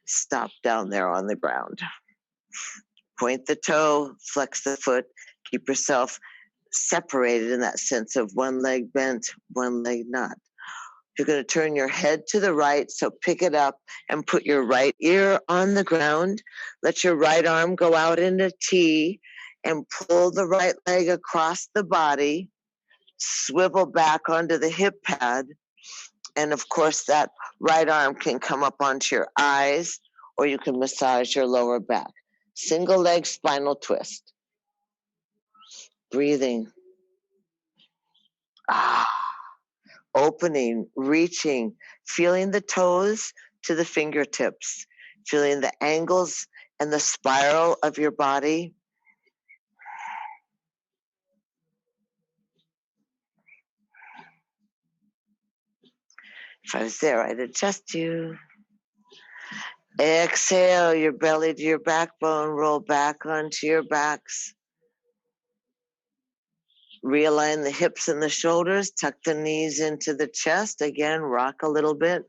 stop down there on the ground. Point the toe, flex the foot, keep yourself separated in that sense of one leg bent, one leg not. You're going to turn your head to the right, so pick it up and put your right ear on the ground. Let your right arm go out into T and pull the right leg across the body. Swivel back onto the hip pad. And of course, that right arm can come up onto your eyes, or you can massage your lower back. Single leg spinal twist. Breathing. Opening, reaching, feeling the toes to the fingertips, feeling the angles and the spiral of your body. If I was there, I'd adjust you. Exhale, your belly to your backbone, roll back onto your backs. Realign the hips and the shoulders, tuck the knees into the chest. Again, rock a little bit.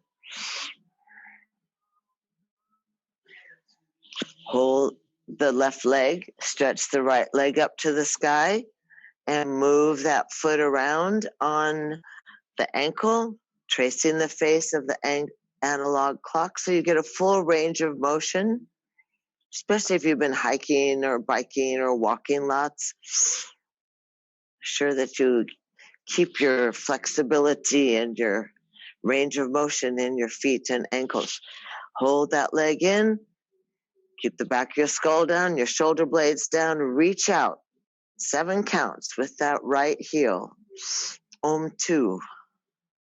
Hold the left leg, stretch the right leg up to the sky, and move that foot around on the ankle, tracing the face of the analog clock so you get a full range of motion, especially if you've been hiking or biking or walking lots. Sure that you keep your flexibility and your range of motion in your feet and ankles. Hold that leg in. Keep the back of your skull down, your shoulder blades down. Reach out. 7 counts with that right heel. Om 2.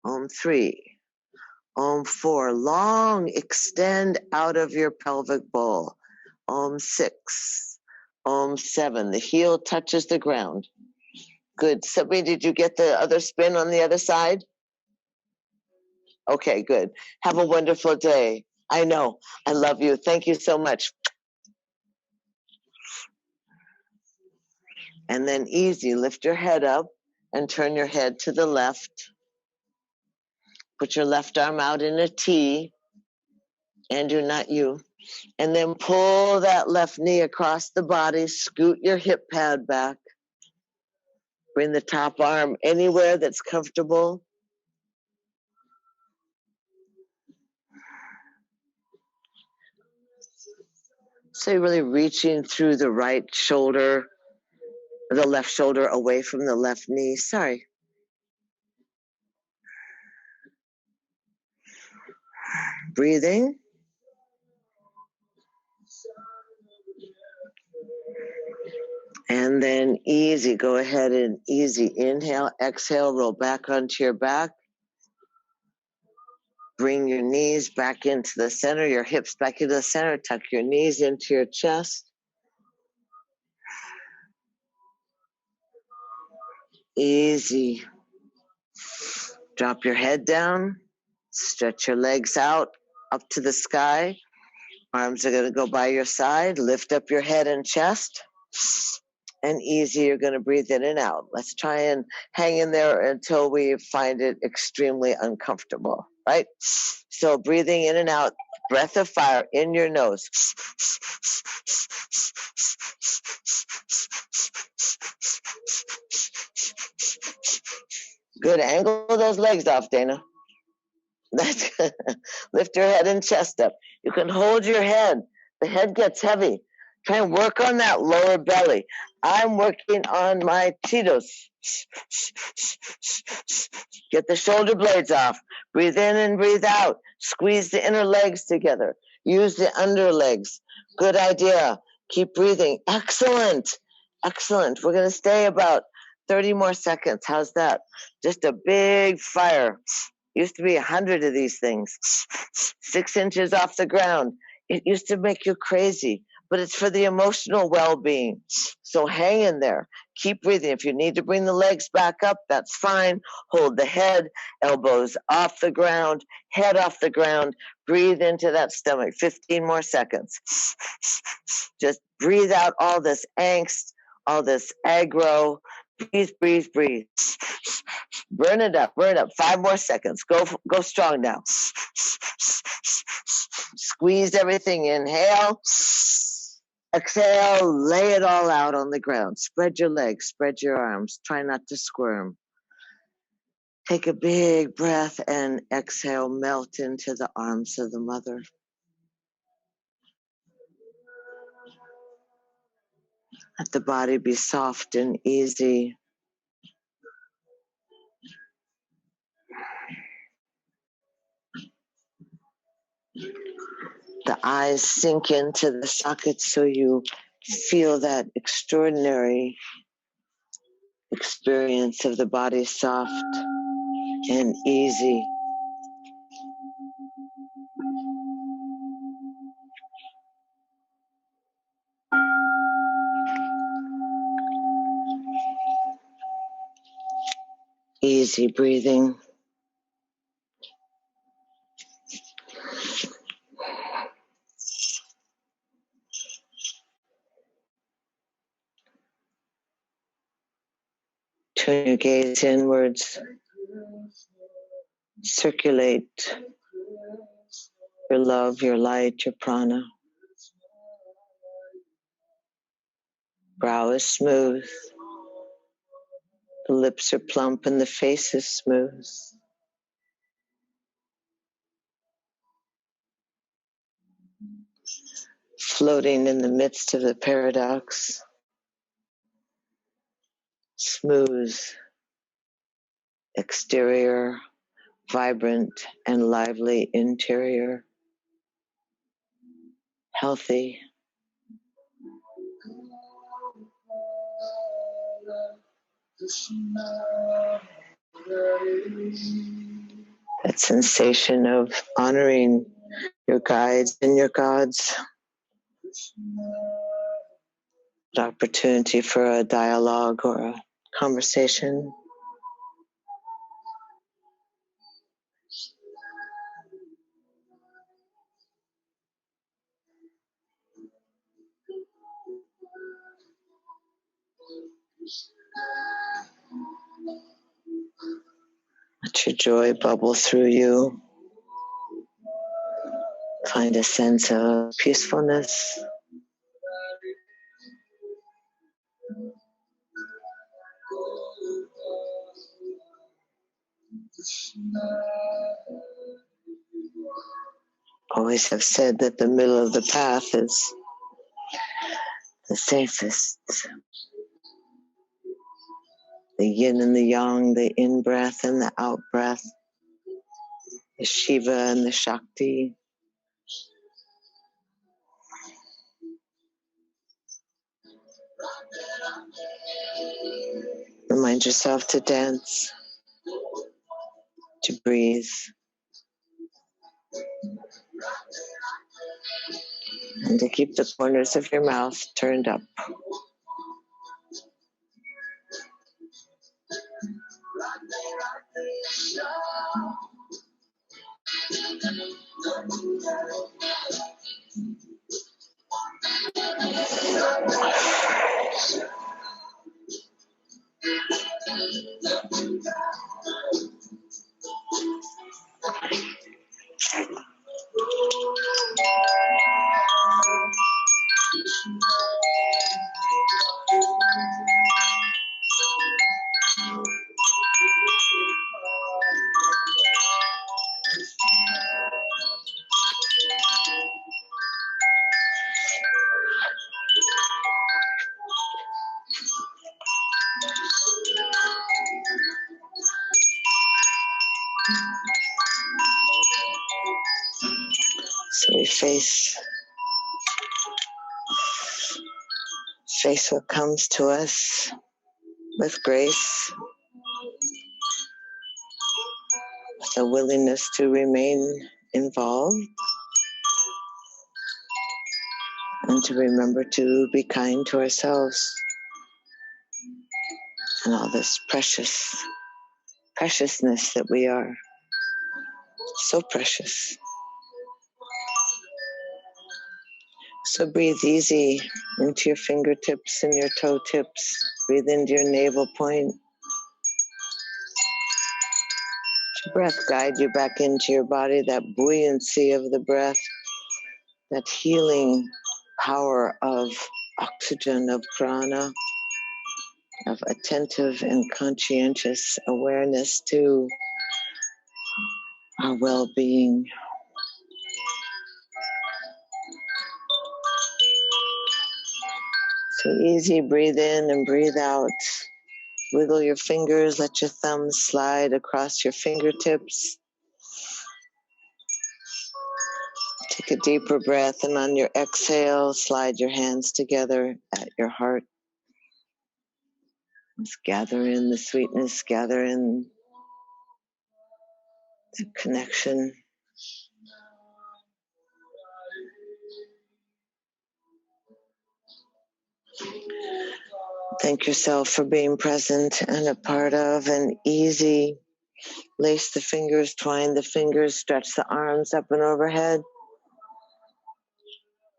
Om 3. Om 4. Long extend out of your pelvic bowl. Om 6. Om 7. The heel touches the ground. Good. Sabine, did you get the other spin on the other side? Okay, good. Have a wonderful day. I know. I love you. Thank you so much. And then easy, lift your head up and turn your head to the left. Put your left arm out in a T. Andrew, not you. And then pull that left knee across the body. Scoot your hip pad back. Bring the top arm anywhere that's comfortable. So you're really reaching through the right shoulder, the left shoulder away from the left knee. Sorry. Breathing. And then easy, go ahead and easy. Inhale, exhale, roll back onto your back. Bring your knees back into the center, your hips back into the center. Tuck your knees into your chest. Easy. Drop your head down. Stretch your legs out up to the sky. Arms are going to go by your side. Lift up your head and chest. And easy, you're going to breathe in and out. Let's try and hang in there until we find it extremely uncomfortable, right? So breathing in and out, breath of fire in your nose. Good. Angle those legs off, Dana. That's good. Lift your head and chest up. You can hold your head. The head gets heavy. Try and work on that lower belly. I'm working on my Cheetos. Get the shoulder blades off. Breathe in and breathe out. Squeeze the inner legs together. Use the under legs. Good idea. Keep breathing. Excellent. Excellent. We're going to stay about 30 more seconds. How's that? Just a big fire. Used to be 100 of these things. 6 inches off the ground. It used to make you crazy, but it's for the emotional well-being. So hang in there. Keep breathing. If you need to bring the legs back up, that's fine. Hold the head, elbows off the ground, head off the ground. Breathe into that stomach. 15 more seconds. Just breathe out all this angst, all this aggro. Breathe, breathe, breathe. Burn it up, burn it up. 5 more seconds. Go strong now. Squeeze everything. Inhale. Exhale. Lay it all out on the ground. Spread your legs, spread your arms. Try not to squirm. Take a big breath and exhale. Melt into the arms of the mother. Let the body be soft and easy. The eyes sink into the sockets so you feel that extraordinary experience of the body soft and easy. Easy breathing. Turn your gaze inwards. Circulate your love, your light, your prana. Brow is smooth. The lips are plump and the face is smooth. Floating in the midst of the paradox. Smooth exterior, vibrant and lively interior. Healthy. That sensation of honoring your guides and your gods. The opportunity for a dialogue or a conversation. Let your joy bubble through you. Find a sense of peacefulness. Always have said that the middle of the path is the safest. The yin and the yang, the in-breath and the out-breath, the Shiva and the Shakti. Remind yourself to dance, to breathe, and to keep the corners of your mouth turned up. So we face what comes to us with grace, with a willingness to remain involved, and to remember to be kind to ourselves and all this preciousness that we are. So precious. So breathe easy into your fingertips and your toe tips. Breathe into your navel point. Let your breath guide you back into your body, that buoyancy of the breath, that healing power of oxygen, of prana, of attentive and conscientious awareness to our well-being. So easy, breathe in and breathe out. Wiggle your fingers, let your thumbs slide across your fingertips. Take a deeper breath, and on your exhale, slide your hands together at your heart. Let's gather in the sweetness, gather in the connection. Thank yourself for being present and a part of, and easy. Lace the fingers, twine the fingers, stretch the arms up and overhead.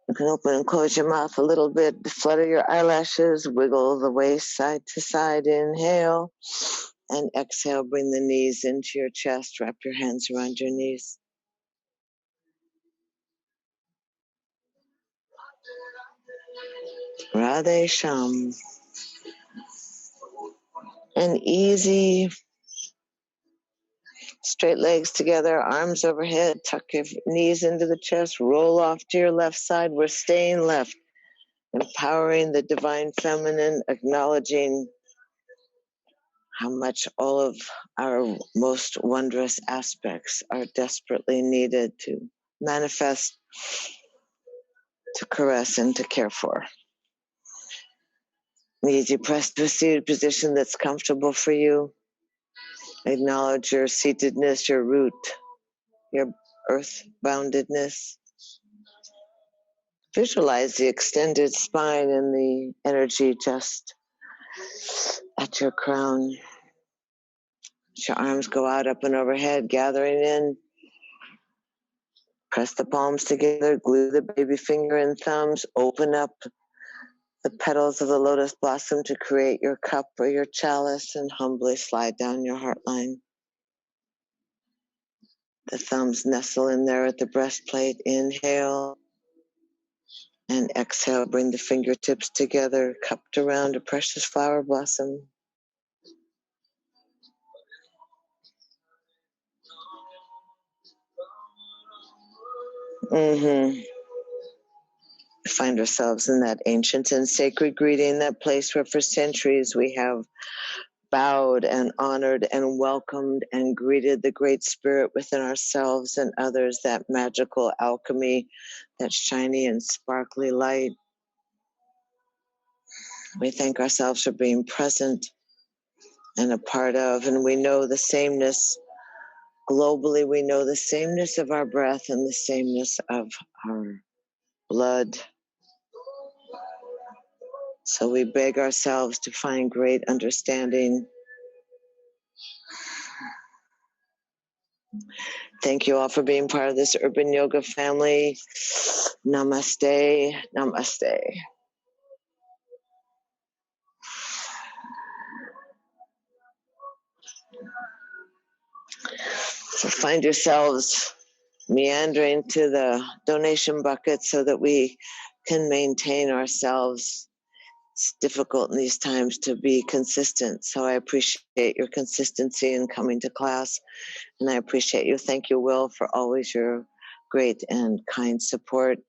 You can open and close your mouth a little bit, flutter your eyelashes, wiggle the waist side to side. Inhale and exhale. Bring the knees into your chest. Wrap your hands around your knees. Radhe Sham. And easy. Straight legs together, arms overhead, tuck your knees into the chest, roll off to your left side. We're staying left, empowering the divine feminine, acknowledging how much all of our most wondrous aspects are desperately needed to manifest, to caress, and to care for. Easy, press to a seated position that's comfortable for you. Acknowledge your seatedness, your root, your earth-boundedness. Visualize the extended spine and the energy just at your crown. As your arms go out, up and overhead, gathering in. Press the palms together, glue the baby finger and thumbs, open up the petals of the lotus blossom to create your cup or your chalice, and humbly slide down your heart line. The thumbs nestle in there at the breastplate. Inhale and exhale. Bring the fingertips together, cupped around a precious flower blossom. Find ourselves in that ancient and sacred greeting, that place where for centuries we have bowed and honored and welcomed and greeted the great spirit within ourselves and others, that magical alchemy, that shiny and sparkly light. We thank ourselves for being present and a part of, and we know the sameness globally. We know the sameness of our breath and the sameness of our blood. So we beg ourselves to find great understanding. Thank you all for being part of this urban yoga family. Namaste, namaste. So find yourselves meandering to the donation bucket so that we can maintain ourselves. It's difficult in these times to be consistent, so I appreciate your consistency in coming to class, and I appreciate you. Thank you, Will, for always your great and kind support.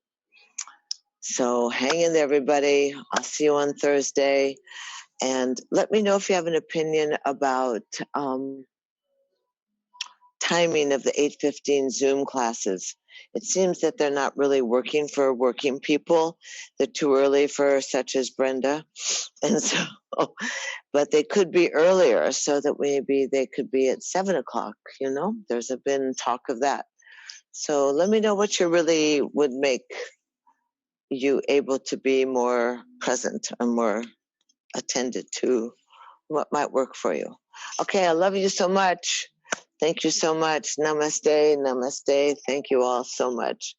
So hang in there, everybody. I'll see you on Thursday, and let me know if you have an opinion about timing of the 8:15 Zoom classes. It seems that they're not really working for working people. They're too early for such as Brenda. And so, but they could be earlier so that maybe they could be at 7 o'clock, you know? There's been talk of that. So let me know what you really would make you able to be more present and more attended to, what might work for you. Okay, I love you so much. Thank you so much. Namaste, namaste. Thank you all so much.